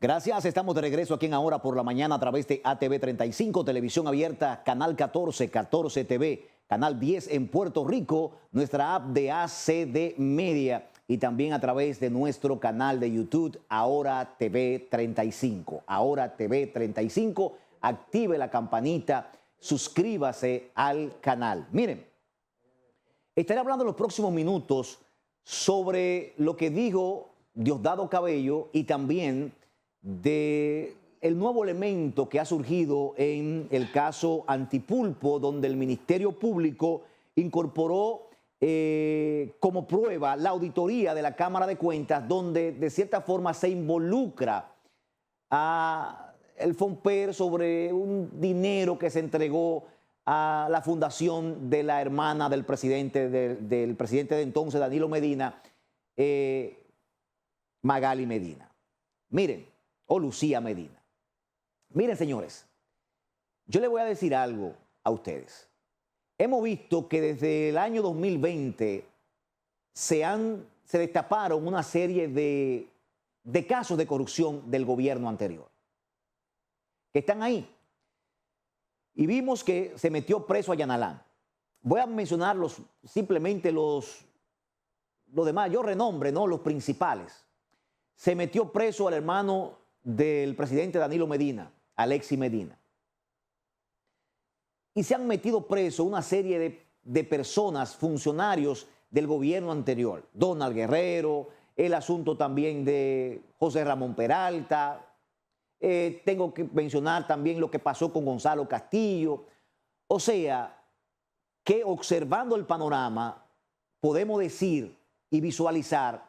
Gracias, estamos de regreso aquí en Ahora por la Mañana a través de ATV 35, Televisión Abierta, Canal 14, 14 TV, Canal 10 en Puerto Rico, nuestra app de ACD Media y también a través de nuestro canal de YouTube, Ahora TV 35. Ahora TV 35, active la campanita, suscríbase al canal. Miren, estaré hablando en los próximos minutos sobre lo que dijo Diosdado Cabello y también de el nuevo elemento que ha surgido en el caso Antipulpo, donde el Ministerio Público incorporó como prueba la auditoría de la Cámara de Cuentas, donde de cierta forma se involucra a el FONPER sobre un dinero que se entregó a la fundación de la hermana del presidente de entonces, Danilo Medina, Magali Medina. Miren, o Lucía Medina. Miren, señores, yo les voy a decir algo a ustedes. Hemos visto que desde el año 2020 se destaparon una serie de casos de corrupción del gobierno anterior, que están ahí. Y vimos que se metió preso a Yanalán. Voy a mencionar simplemente los de mayor renombre, ¿no? Los principales. Se metió preso al hermano del presidente Danilo Medina, Alexis Medina. Y se han metido preso una serie de personas, funcionarios del gobierno anterior. Donald Guerrero, el asunto también de José Ramón Peralta. Tengo que mencionar también lo que pasó con Gonzalo Castillo. O sea, que observando el panorama, podemos decir y visualizar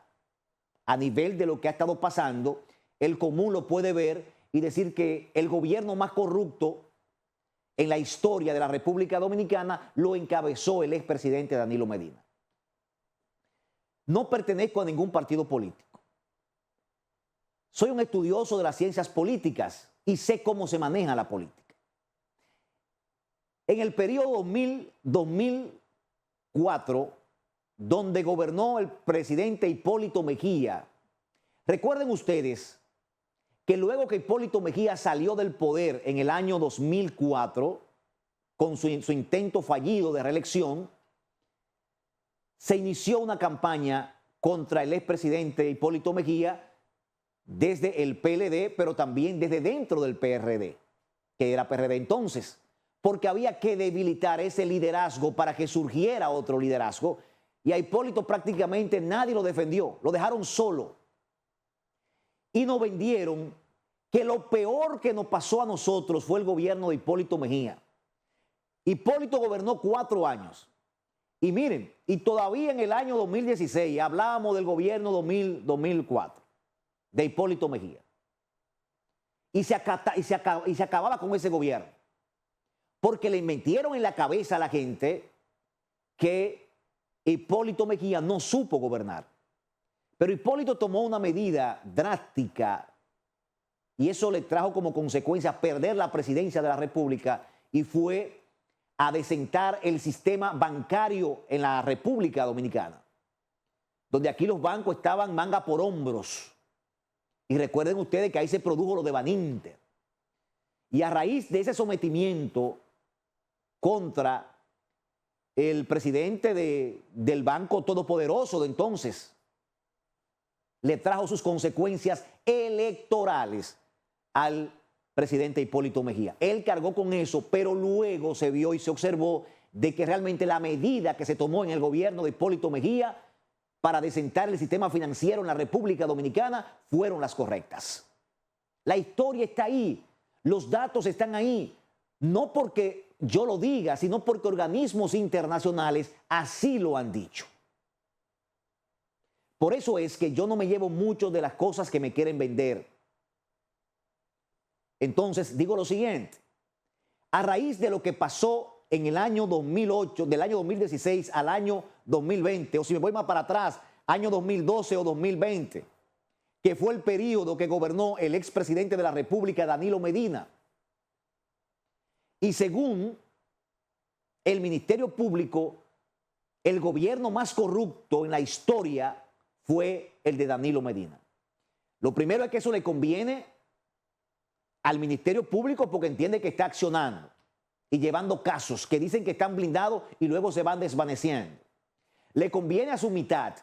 a nivel de lo que ha estado pasando, el común lo puede ver y decir que el gobierno más corrupto en la historia de la República Dominicana lo encabezó el expresidente Danilo Medina. No pertenezco a ningún partido político. Soy un estudioso de las ciencias políticas y sé cómo se maneja la política. En el periodo 2000-2004, donde gobernó el presidente Hipólito Mejía, recuerden ustedes que luego que Hipólito Mejía salió del poder en el año 2004, con su intento fallido de reelección, se inició una campaña contra el expresidente Hipólito Mejía desde el PLD, pero también desde dentro del PRD, que era PRD entonces, porque había que debilitar ese liderazgo para que surgiera otro liderazgo, y a Hipólito prácticamente nadie lo defendió, lo dejaron solo. Y nos vendieron que lo peor que nos pasó a nosotros fue el gobierno de Hipólito Mejía. Hipólito gobernó 4 años. Y miren, y todavía en el año 2016 hablábamos del gobierno 2004, de Hipólito Mejía. Y se acababa con ese gobierno. Porque le metieron en la cabeza a la gente que Hipólito Mejía no supo gobernar. Pero Hipólito tomó una medida drástica y eso le trajo como consecuencia perder la presidencia de la República y fue a desentar el sistema bancario en la República Dominicana, donde aquí los bancos estaban manga por hombros. Y recuerden ustedes que ahí se produjo lo de Baninter. Y a raíz de ese sometimiento contra el presidente del Banco Todopoderoso de entonces, le trajo sus consecuencias electorales al presidente Hipólito Mejía. Él cargó con eso, pero luego se vio y se observó de que realmente la medida que se tomó en el gobierno de Hipólito Mejía para desentar el sistema financiero en la República Dominicana fueron las correctas. La historia está ahí, los datos están ahí, no porque yo lo diga, sino porque organismos internacionales así lo han dicho. Por eso es que yo no me llevo mucho de las cosas que me quieren vender. Entonces digo lo siguiente, a raíz de lo que pasó en el año 2008, del año 2016 al año 2020, o si me voy más para atrás, año 2012 o 2020, que fue el periodo que gobernó el expresidente de la República, Danilo Medina. Y según el Ministerio Público, el gobierno más corrupto en la historia fue el de Danilo Medina. Lo primero es que eso le conviene al Ministerio Público porque entiende que está accionando y llevando casos que dicen que están blindados y luego se van desvaneciendo. Le conviene a su mitad,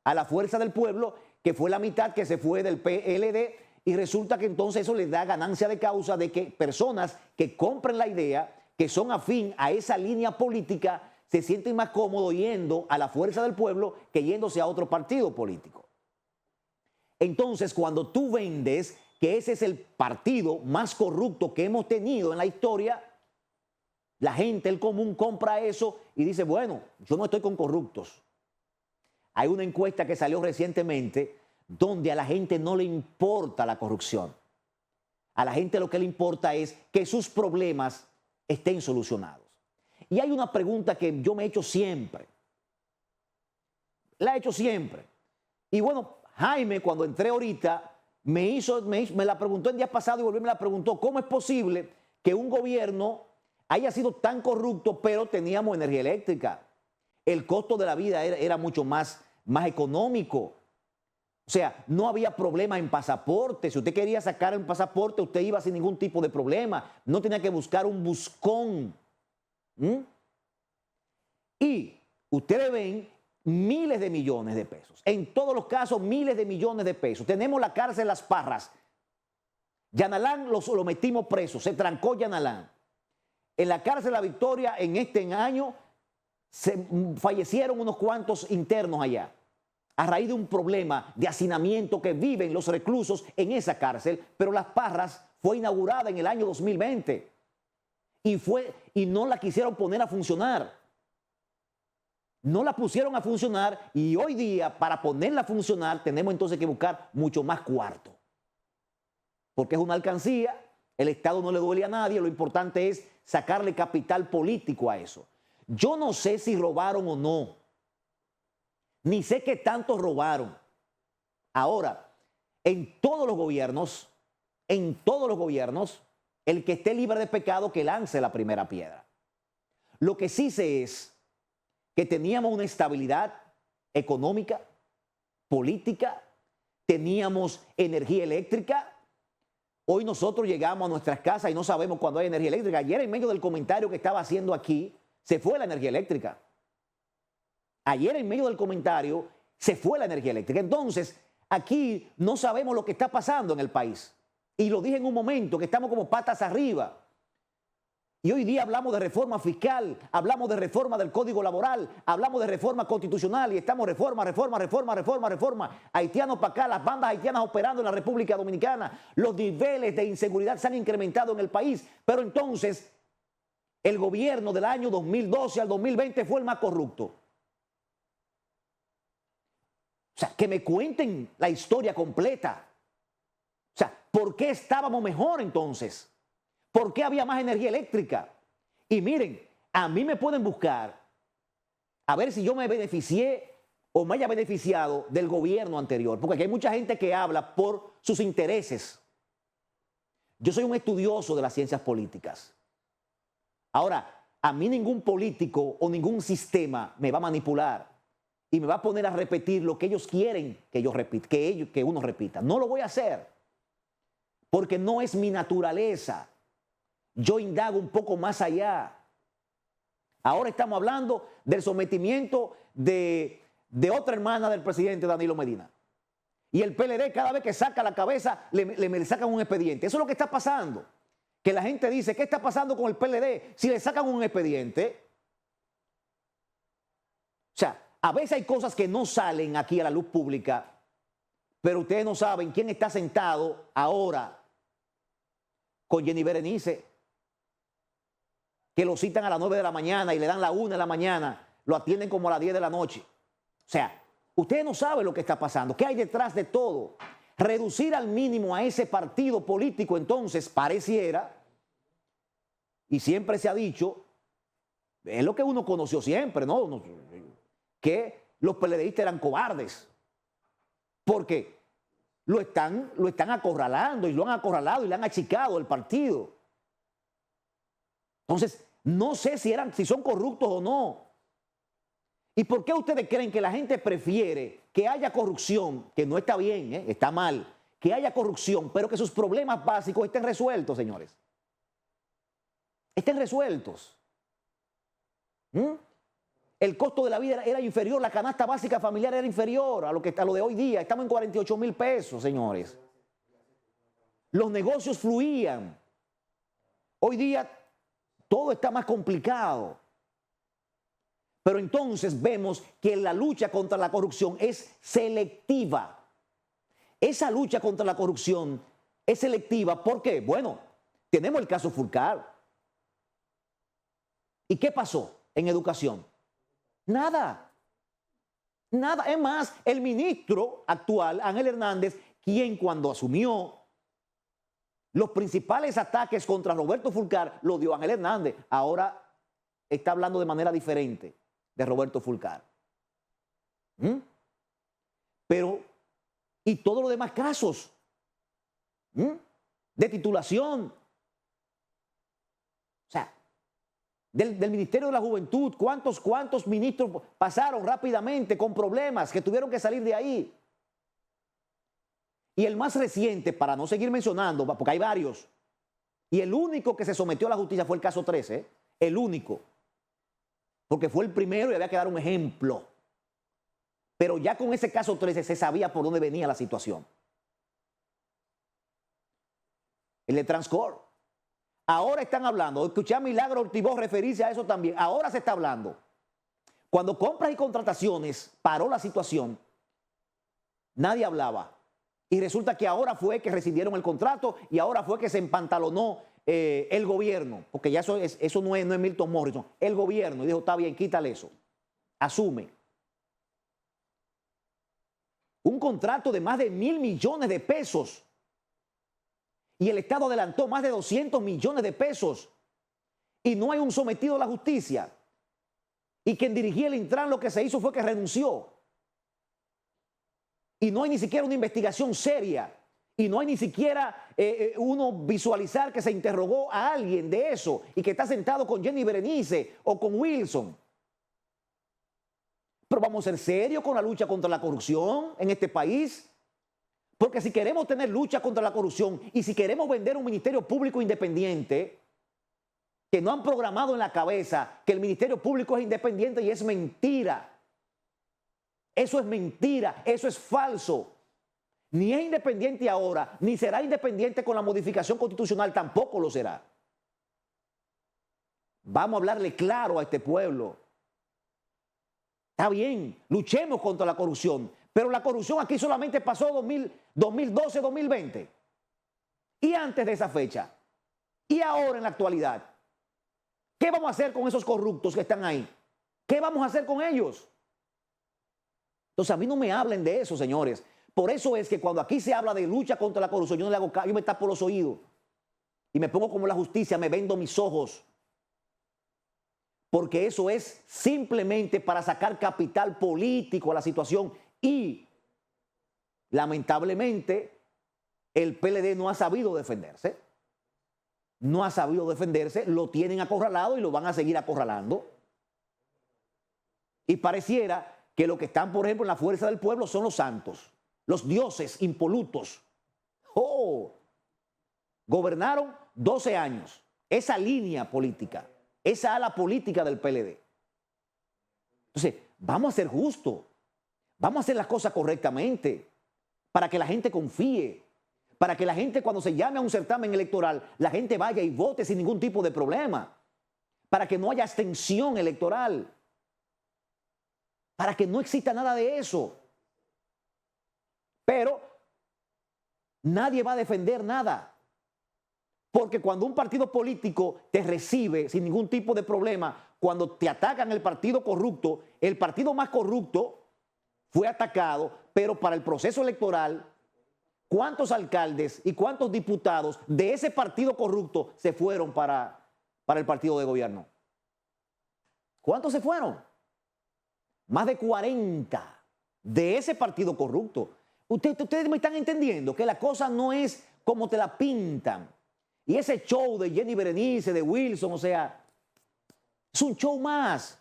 a la Fuerza del Pueblo, que fue la mitad que se fue del PLD, y resulta que entonces eso les da ganancia de causa de que personas que compren la idea, que son afín a esa línea política, se sienten más cómodos yendo a la Fuerza del Pueblo que yéndose a otro partido político. Entonces, cuando tú vendes que ese es el partido más corrupto que hemos tenido en la historia, la gente, el común, compra eso y dice, bueno, yo no estoy con corruptos. Hay una encuesta que salió recientemente donde a la gente no le importa la corrupción. A la gente lo que le importa es que sus problemas estén solucionados. Y hay una pregunta que yo me he hecho siempre. La he hecho siempre. Y bueno, Jaime, cuando entré ahorita, me la preguntó el día pasado y volvió y me la preguntó, ¿cómo es posible que un gobierno haya sido tan corrupto, pero teníamos energía eléctrica? El costo de la vida era mucho más económico. O sea, no había problema en pasaporte. Si usted quería sacar un pasaporte, usted iba sin ningún tipo de problema. No tenía que buscar un buscón. Y ustedes ven miles de millones de pesos. En todos los casos, miles de millones de pesos. Tenemos la cárcel Las Parras. Yanalán lo metimos preso. Se trancó Yanalán. En la cárcel La Victoria, en este año, fallecieron unos cuantos internos allá, a raíz de un problema de hacinamiento que viven los reclusos en esa cárcel, pero Las Parras fue inaugurada en el año 2020 y no la quisieron poner a funcionar. No la pusieron a funcionar y hoy día para ponerla a funcionar tenemos entonces que buscar mucho más cuarto. Porque es una alcancía, el Estado no le duele a nadie, lo importante es sacarle capital político a eso. Yo no sé si robaron o no. Ni sé qué tanto robaron. Ahora, en todos los gobiernos, el que esté libre de pecado que lance la primera piedra. Lo que sí sé es que teníamos una estabilidad económica, política, teníamos energía eléctrica. Hoy nosotros llegamos a nuestras casas y no sabemos cuándo hay energía eléctrica. Ayer en medio del comentario que estaba haciendo aquí, se fue la energía eléctrica. Ayer en medio del comentario se fue la energía eléctrica. Entonces, aquí no sabemos lo que está pasando en el país. Y lo dije en un momento, que estamos como patas arriba. Y hoy día hablamos de reforma fiscal, hablamos de reforma del Código Laboral, hablamos de reforma constitucional y estamos reforma. Haitianos para acá, las bandas haitianas operando en la República Dominicana. Los niveles de inseguridad se han incrementado en el país. Pero entonces, el gobierno del año 2012 al 2020 fue el más corrupto. O sea, que me cuenten la historia completa. O sea, ¿por qué estábamos mejor entonces? ¿Por qué había más energía eléctrica? Y miren, a mí me pueden buscar a ver si yo me beneficié o me haya beneficiado del gobierno anterior. Porque aquí hay mucha gente que habla por sus intereses. Yo soy un estudioso de las ciencias políticas. Ahora, a mí ningún político o ningún sistema me va a manipular y me va a poner a repetir lo que ellos quieren que yo repita, que uno repita. No lo voy a hacer porque no es mi naturaleza. Yo indago un poco más allá. Ahora estamos hablando del sometimiento de otra hermana del presidente Danilo Medina. Y el PLD cada vez que saca la cabeza le sacan un expediente. Eso es lo que está pasando. Que la gente dice, ¿qué está pasando con el PLD si le sacan un expediente? O sea, a veces hay cosas que no salen aquí a la luz pública, pero ustedes no saben quién está sentado ahora con Jenny Berenice, que lo citan a las 9 de la mañana y le dan la 1 de la mañana, lo atienden como a las 10 de la noche. O sea, ustedes no saben lo que está pasando, qué hay detrás de todo. Reducir al mínimo a ese partido político, entonces, pareciera, y siempre se ha dicho, es lo que uno conoció siempre, ¿no? Que los PLDistas eran cobardes, porque lo están acorralando y lo han acorralado y le han achicado el partido. Entonces, no sé si son corruptos o no. ¿Y por qué ustedes creen que la gente prefiere que haya corrupción, que no está bien, está mal, que haya corrupción, pero que sus problemas básicos estén resueltos, señores. Estén resueltos. El costo de la vida era inferior, la canasta básica familiar era inferior a lo de hoy día. Estamos en 48,000 pesos, señores. Los negocios fluían. Hoy día todo está más complicado. Pero entonces vemos que la lucha contra la corrupción es selectiva. Esa lucha contra la corrupción es selectiva. ¿Por qué? Bueno, tenemos el caso Fulcar. ¿Y qué pasó en educación? Nada. Nada. Es más, el ministro actual, Ángel Hernández, quien cuando asumió los principales ataques contra Roberto Fulcar, lo dio Ángel Hernández. Ahora está hablando de manera diferente de Roberto Fulcar. Pero, ¿y todos los demás casos? De titulación. O sea, del Ministerio de la Juventud, ¿cuántos ministros pasaron rápidamente con problemas que tuvieron que salir de ahí? Y el más reciente, para no seguir mencionando, porque hay varios, y el único que se sometió a la justicia fue el caso 13, el único, porque fue el primero y había que dar un ejemplo. Pero ya con ese caso 13 se sabía por dónde venía la situación. El de Transcorp. Ahora están hablando, escuché a Milagro Ortiz referirse a eso también, ahora se está hablando. Cuando compras y contrataciones paró la situación, nadie hablaba. Y resulta que ahora fue que recibieron el contrato y ahora fue que se empantalonó el gobierno, porque ya eso no es Milton Morrison, el gobierno, y dijo, está bien, quítale eso, asume. Un contrato de más de 1.000 millones de pesos. Y el Estado adelantó más de 200 millones de pesos. Y no hay un sometido a la justicia. Y quien dirigía el Intran lo que se hizo fue que renunció. Y no hay ni siquiera una investigación seria. Y no hay ni siquiera uno visualizar que se interrogó a alguien de eso y que está sentado con Jenny Berenice o con Wilson. Pero vamos a ser serios con la lucha contra la corrupción en este país. Porque si queremos tener lucha contra la corrupción y si queremos vender un ministerio público independiente, que no han programado en la cabeza que el ministerio público es independiente y es mentira. Eso es mentira, eso es falso. Ni es independiente ahora, ni será independiente con la modificación constitucional, tampoco lo será. Vamos a hablarle claro a este pueblo. Está bien, luchemos contra la corrupción, pero la corrupción aquí solamente pasó 2012, 2020. Y antes de esa fecha. Y ahora en la actualidad. ¿Qué vamos a hacer con esos corruptos que están ahí? ¿Qué vamos a hacer con ellos? Entonces a mí no me hablen de eso, señores. Por eso es que cuando aquí se habla de lucha contra la corrupción, yo no le hago caso, yo me tapo los oídos. Y me pongo como la justicia, me vendo mis ojos. Porque eso es simplemente para sacar capital político a la situación. Y lamentablemente el PLD no ha sabido defenderse. No ha sabido defenderse, lo tienen acorralado y lo van a seguir acorralando. Y pareciera que lo que están, por ejemplo, en la fuerza del pueblo son los santos, los dioses impolutos. ¡Oh! Gobernaron 12 años. Esa línea política, esa ala política del PLD. Entonces, vamos a ser justos. Vamos a hacer las cosas correctamente para que la gente confíe, para que la gente cuando se llame a un certamen electoral, la gente vaya y vote sin ningún tipo de problema, para que no haya abstención electoral, para que no exista nada de eso. Pero nadie va a defender nada, porque cuando un partido político te recibe sin ningún tipo de problema, cuando te atacan el partido corrupto, el partido más corrupto fue atacado, pero para el proceso electoral, ¿cuántos alcaldes y cuántos diputados de ese partido corrupto se fueron para el partido de gobierno? ¿Cuántos se fueron? Más de 40 de ese partido corrupto. Ustedes me están entendiendo que la cosa no es como te la pintan. Y ese show de Jenny Berenice, de Wilson, o sea, es un show más.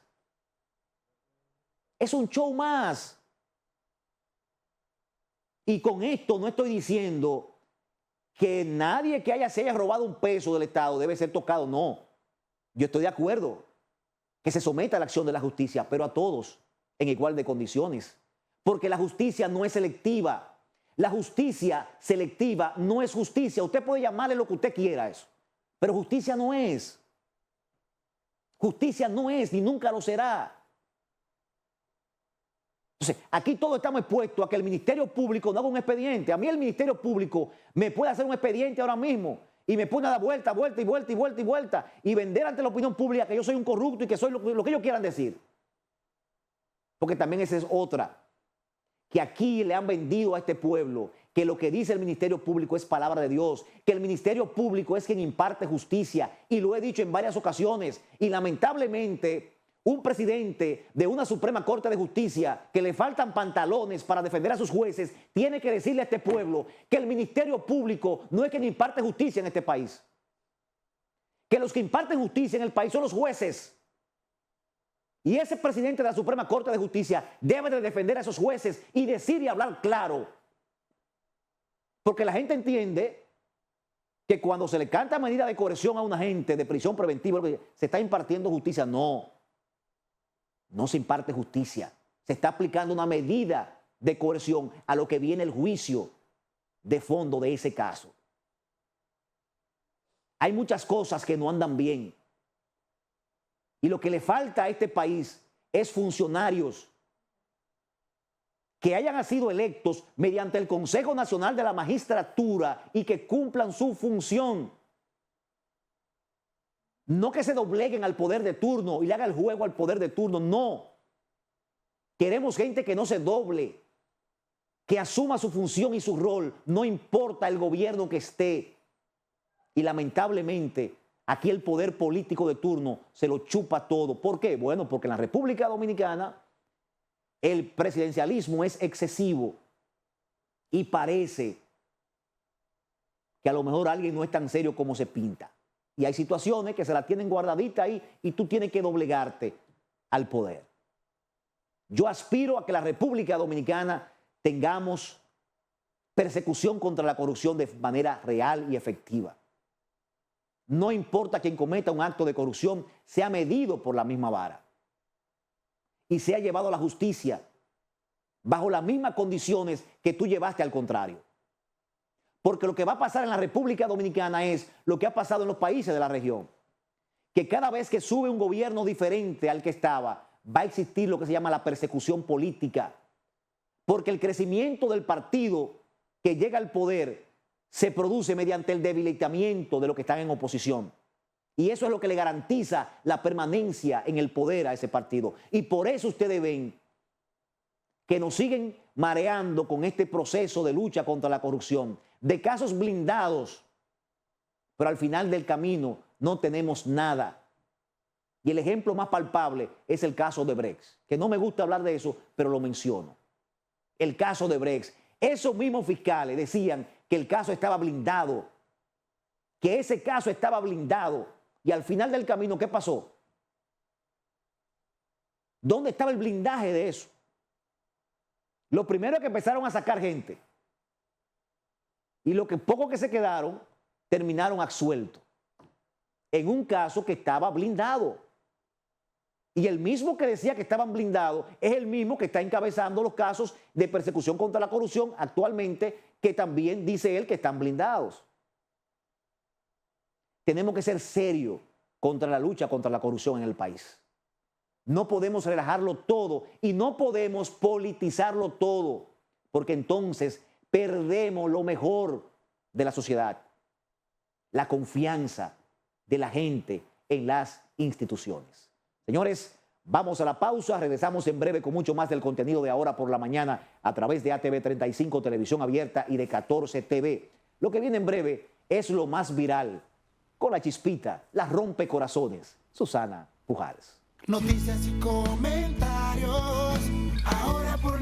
Es un show más. Y con esto no estoy diciendo que nadie que se haya robado un peso del Estado debe ser tocado, no. Yo estoy de acuerdo que se someta a la acción de la justicia, pero a todos en igual de condiciones. Porque la justicia no es selectiva. La justicia selectiva no es justicia. Usted puede llamarle lo que usted quiera a eso, pero justicia no es. Justicia no es ni nunca lo será. Entonces, aquí todos estamos expuestos a que el Ministerio Público no haga un expediente. A mí el Ministerio Público me puede hacer un expediente ahora mismo y me pone a dar vuelta y vender ante la opinión pública que yo soy un corrupto y que soy lo que ellos quieran decir. Porque también esa es otra, que aquí le han vendido a este pueblo que lo que dice el Ministerio Público es palabra de Dios, que el Ministerio Público es quien imparte justicia, y lo he dicho en varias ocasiones, y lamentablemente un presidente de una Suprema Corte de Justicia que le faltan pantalones para defender a sus jueces, tiene que decirle a este pueblo que el Ministerio Público no es quien imparte justicia en este país, que los que imparten justicia en el país son los jueces. Y ese presidente de la Suprema Corte de Justicia debe de defender a esos jueces y decir y hablar claro. Porque la gente entiende que cuando se le canta medida de coerción a una gente de prisión preventiva, se está impartiendo justicia. No, no se imparte justicia. Se está aplicando una medida de coerción a lo que viene el juicio de fondo de ese caso. Hay muchas cosas que no andan bien. Y lo que le falta a este país es funcionarios que hayan sido electos mediante el Consejo Nacional de la Magistratura y que cumplan su función. No que se dobleguen al poder de turno y le haga el juego al poder de turno, no. Queremos gente que no se doble, que asuma su función y su rol, no importa el gobierno que esté. Y lamentablemente, aquí el poder político de turno se lo chupa todo. ¿Por qué? Bueno, porque en la República Dominicana el presidencialismo es excesivo y parece que a lo mejor alguien no es tan serio como se pinta. Y hay situaciones que se la tienen guardadita ahí y tú tienes que doblegarte al poder. Yo aspiro a que la República Dominicana tengamos persecución contra la corrupción de manera real y efectiva. No importa quien cometa un acto de corrupción, sea medido por la misma vara y sea llevado a la justicia bajo las mismas condiciones que tú llevaste al contrario. Porque lo que va a pasar en la República Dominicana es lo que ha pasado en los países de la región, que cada vez que sube un gobierno diferente al que estaba, va a existir lo que se llama la persecución política, porque el crecimiento del partido que llega al poder se produce mediante el debilitamiento de los que están en oposición. Y eso es lo que le garantiza la permanencia en el poder a ese partido. Y por eso ustedes ven que nos siguen mareando con este proceso de lucha contra la corrupción, de casos blindados, pero al final del camino no tenemos nada. Y el ejemplo más palpable es el caso de Brecht, que no me gusta hablar de eso, pero lo menciono. El caso de Brecht. Esos mismos fiscales decían que el caso estaba blindado, que ese caso estaba blindado. Y al final del camino, ¿qué pasó? ¿Dónde estaba el blindaje de eso? Lo primero es que empezaron a sacar gente. Y lo que poco que se quedaron, terminaron absueltos. En un caso que estaba blindado. Y el mismo que decía que estaban blindados es el mismo que está encabezando los casos de persecución contra la corrupción actualmente, que también dice él que están blindados. Tenemos que ser serios contra la lucha contra la corrupción en el país. No podemos relajarlo todo y no podemos politizarlo todo, porque entonces perdemos lo mejor de la sociedad, la confianza de la gente en las instituciones. Señores, vamos a la pausa, regresamos en breve con mucho más del contenido de Ahora por la Mañana a través de ATV 35, Televisión Abierta, y de 14 TV. Lo que viene en breve es lo más viral, con la chispita, la rompecorazones, Susana Pujals. Noticias y comentarios, Ahora por